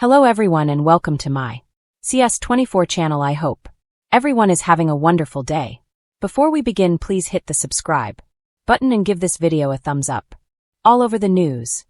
Hello everyone and welcome to my CS24 channel. I hope everyone is having a wonderful day. Before we begin, please hit the subscribe button and give this video a thumbs up. All over the news.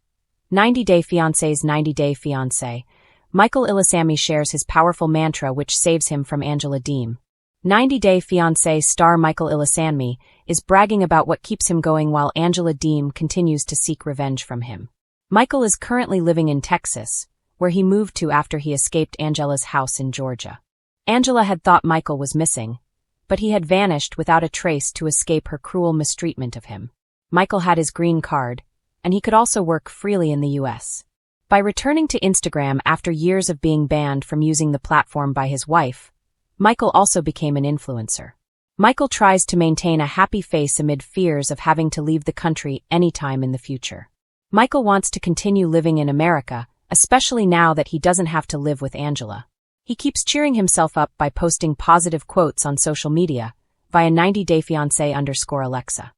90 Day Fiancé's 90 Day Fiancé. Michael Ilesanmi shares his powerful mantra which saves him from Angela Deem. 90 Day Fiancé star Michael Ilesanmi is bragging about what keeps him going while Angela Deem continues to seek revenge from him. Michael is currently living in Texas, where he moved to after he escaped Angela's house in Georgia. Angela had thought Michael was missing, but he had vanished without a trace to escape her cruel mistreatment of him. Michael had his green card, and he could also work freely in the U.S. By returning to Instagram after years of being banned from using the platform by his wife, Michael also became an influencer. Michael tries to maintain a happy face amid fears of having to leave the country anytime in the future. Michael wants to continue living in America, especially now that he doesn't have to live with Angela. He keeps cheering himself up by posting positive quotes on social media via 90dayfiancé_Alexa.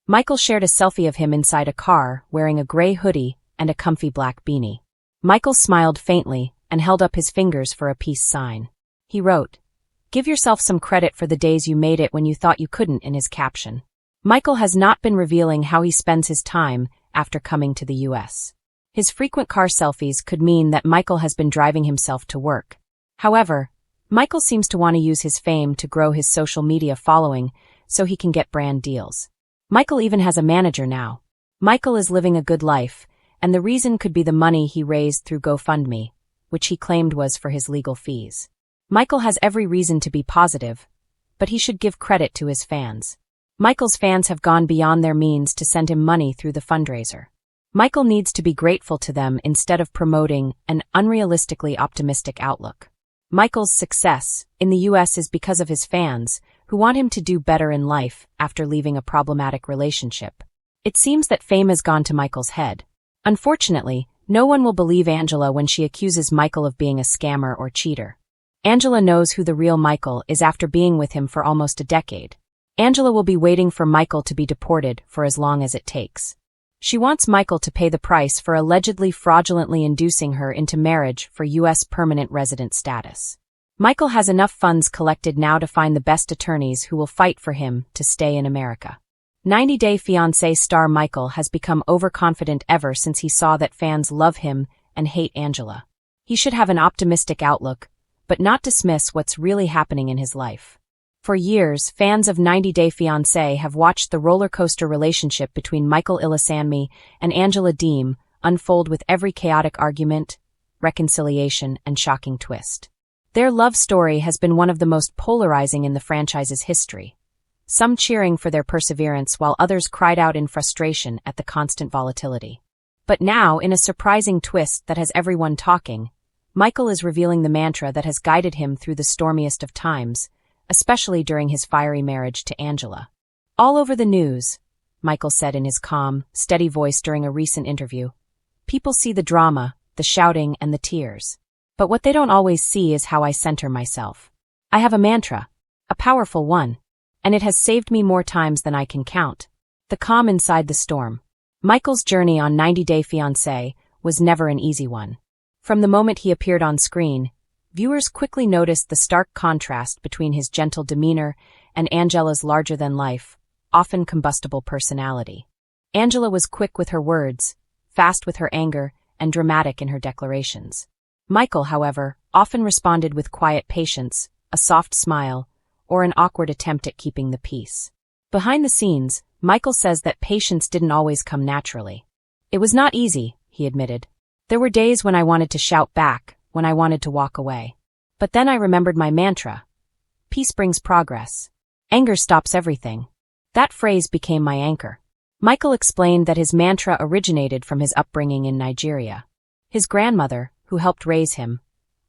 Michael shared a selfie of him inside a car wearing a gray hoodie and a comfy black beanie. Michael smiled faintly and held up his fingers for a peace sign. He wrote, "Give yourself some credit for the days you made it when you thought you couldn't," in his caption. Michael has not been revealing how he spends his time after coming to the U.S. His frequent car selfies could mean that Michael has been driving himself to work. However, Michael seems to want to use his fame to grow his social media following so he can get brand deals. Michael even has a manager now. Michael is living a good life, and the reason could be the money he raised through GoFundMe, which he claimed was for his legal fees. Michael has every reason to be positive, but he should give credit to his fans. Michael's fans have gone beyond their means to send him money through the fundraiser. Michael needs to be grateful to them instead of promoting an unrealistically optimistic outlook. Michael's success in the U.S. is because of his fans, who want him to do better in life after leaving a problematic relationship. It seems that fame has gone to Michael's head. Unfortunately, no one will believe Angela when she accuses Michael of being a scammer or cheater. Angela knows who the real Michael is after being with him for almost a decade. Angela will be waiting for Michael to be deported for as long as it takes. She wants Michael to pay the price for allegedly fraudulently inducing her into marriage for U.S. permanent resident status. Michael has enough funds collected now to find the best attorneys who will fight for him to stay in America. 90 Day Fiancé star Michael has become overconfident ever since he saw that fans love him and hate Angela. He should have an optimistic outlook, but not dismiss what's really happening in his life. For years, fans of 90 Day Fiancé have watched the roller coaster relationship between Michael Ilesanmi and Angela Deem unfold with every chaotic argument, reconciliation, and shocking twist. Their love story has been one of the most polarizing in the franchise's history. Some cheering for their perseverance while others cried out in frustration at the constant volatility. But now, in a surprising twist that has everyone talking, Michael is revealing the mantra that has guided him through the stormiest of times, especially during his fiery marriage to Angela. All over the news, Michael said in his calm, steady voice during a recent interview. People see the drama, the shouting, and the tears. But what they don't always see is how I center myself. I have a mantra, a powerful one, and it has saved me more times than I can count. The calm inside the storm. Michael's journey on 90 Day Fiancé was never an easy one. From the moment he appeared on screen, viewers quickly noticed the stark contrast between his gentle demeanor and Angela's larger-than-life, often combustible personality. Angela was quick with her words, fast with her anger, and dramatic in her declarations. Michael, however, often responded with quiet patience, a soft smile, or an awkward attempt at keeping the peace. Behind the scenes, Michael says that patience didn't always come naturally. "It was not easy," he admitted. "There were days when I wanted to shout back, when I wanted to walk away. But then I remembered my mantra. Peace brings progress. Anger stops everything." That phrase became my anchor. Michael explained that his mantra originated from his upbringing in Nigeria. His grandmother, who helped raise him,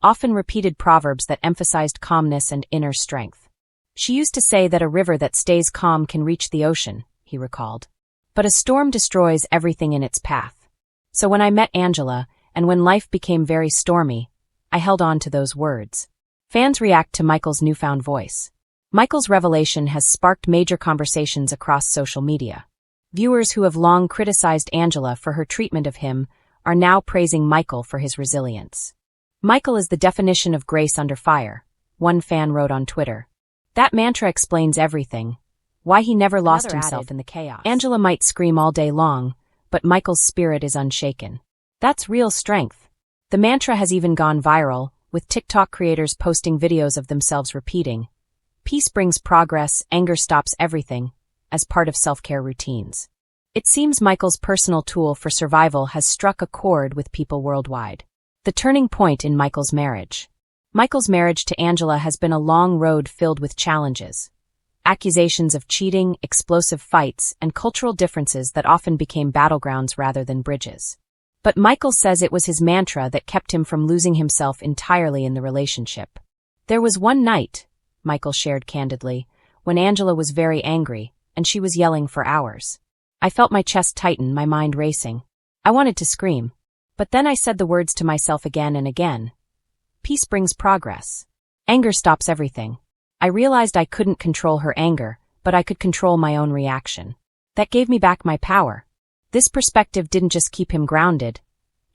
often repeated proverbs that emphasized calmness and inner strength. She used to say that a river that stays calm can reach the ocean, he recalled. But a storm destroys everything in its path. So when I met Angela, and when life became very stormy, I held on to those words. Fans react to Michael's newfound voice. Michael's revelation has sparked major conversations across social media. Viewers who have long criticized Angela for her treatment of him are now praising Michael for his resilience. Michael is the definition of grace under fire, one fan wrote on Twitter. That mantra explains everything. Why he never lost himself in the chaos. Angela might scream all day long, but Michael's spirit is unshaken. That's real strength. The mantra has even gone viral, with TikTok creators posting videos of themselves repeating, "Peace brings progress, anger stops everything," as part of self-care routines. It seems Michael's personal tool for survival has struck a chord with people worldwide. The turning point in Michael's marriage. Michael's marriage to Angela has been a long road filled with challenges. Accusations of cheating, explosive fights, and cultural differences that often became battlegrounds rather than bridges. But Michael says it was his mantra that kept him from losing himself entirely in the relationship. There was one night, Michael shared candidly, when Angela was very angry, and she was yelling for hours. I felt my chest tighten, my mind racing. I wanted to scream. But then I said the words to myself again and again. Peace brings progress. Anger stops everything. I realized I couldn't control her anger, but I could control my own reaction. That gave me back my power. This perspective didn't just keep him grounded.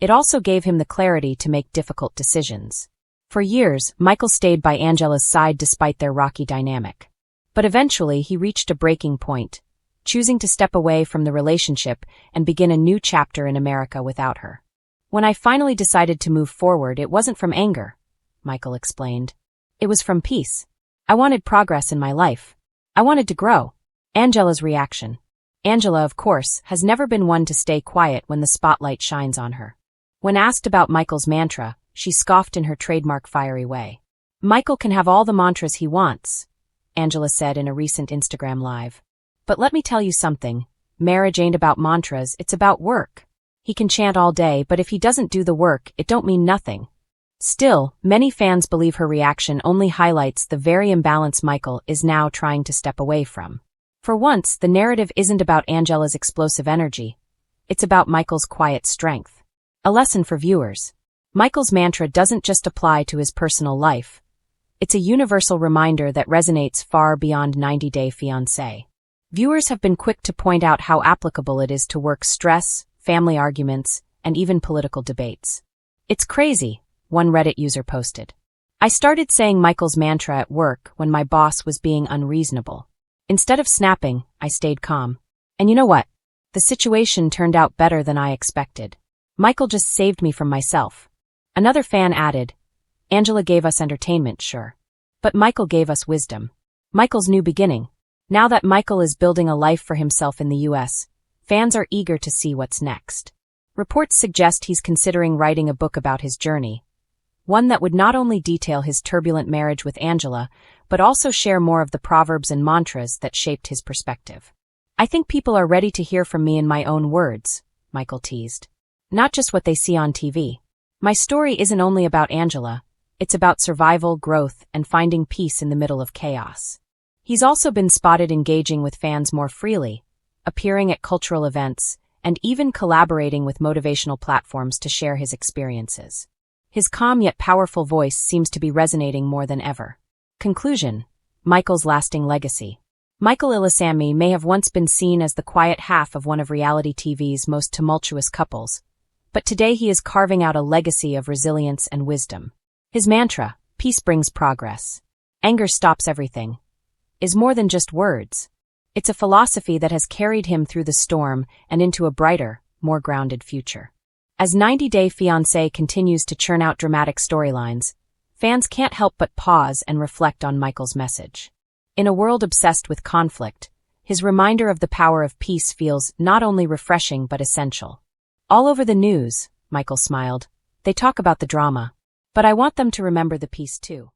It also gave him the clarity to make difficult decisions. For years, Michael stayed by Angela's side despite their rocky dynamic. But eventually he reached a breaking point, choosing to step away from the relationship and begin a new chapter in America without her. When I finally decided to move forward, it wasn't from anger, Michael explained. It was from peace. I wanted progress in my life. I wanted to grow. Angela's reaction. Angela, of course, has never been one to stay quiet when the spotlight shines on her. When asked about Michael's mantra, she scoffed in her trademark fiery way. Michael can have all the mantras he wants, Angela said in a recent Instagram live. But let me tell you something, marriage ain't about mantras, it's about work. He can chant all day, but if he doesn't do the work, it don't mean nothing. Still, many fans believe her reaction only highlights the very imbalance Michael is now trying to step away from. For once, the narrative isn't about Angela's explosive energy. It's about Michael's quiet strength. A lesson for viewers. Michael's mantra doesn't just apply to his personal life. It's a universal reminder that resonates far beyond 90 Day Fiancé. Viewers have been quick to point out how applicable it is to work stress, family arguments, and even political debates. It's crazy, one Reddit user posted. I started saying Michael's mantra at work when my boss was being unreasonable. Instead of snapping, I stayed calm. And you know what? The situation turned out better than I expected. Michael just saved me from myself. Another fan added, Angela gave us entertainment, sure. But Michael gave us wisdom. Michael's new beginning. Now that Michael is building a life for himself in the US, fans are eager to see what's next. Reports suggest he's considering writing a book about his journey. One that would not only detail his turbulent marriage with Angela, but also share more of the proverbs and mantras that shaped his perspective. I think people are ready to hear from me in my own words, Michael teased. Not just what they see on TV. My story isn't only about Angela, it's about survival, growth, and finding peace in the middle of chaos. He's also been spotted engaging with fans more freely, appearing at cultural events, and even collaborating with motivational platforms to share his experiences. His calm yet powerful voice seems to be resonating more than ever. Conclusion. Michael's lasting legacy. Michael Ilesanmi may have once been seen as the quiet half of one of reality TV's most tumultuous couples, but today he is carving out a legacy of resilience and wisdom. His mantra, peace brings progress, anger stops everything, is more than just words. It's a philosophy that has carried him through the storm and into a brighter, more grounded future. As 90 Day Fiancé continues to churn out dramatic storylines, fans can't help but pause and reflect on Michael's message. In a world obsessed with conflict, his reminder of the power of peace feels not only refreshing but essential. All over the news, Michael smiled. They talk about the drama, but I want them to remember the peace too.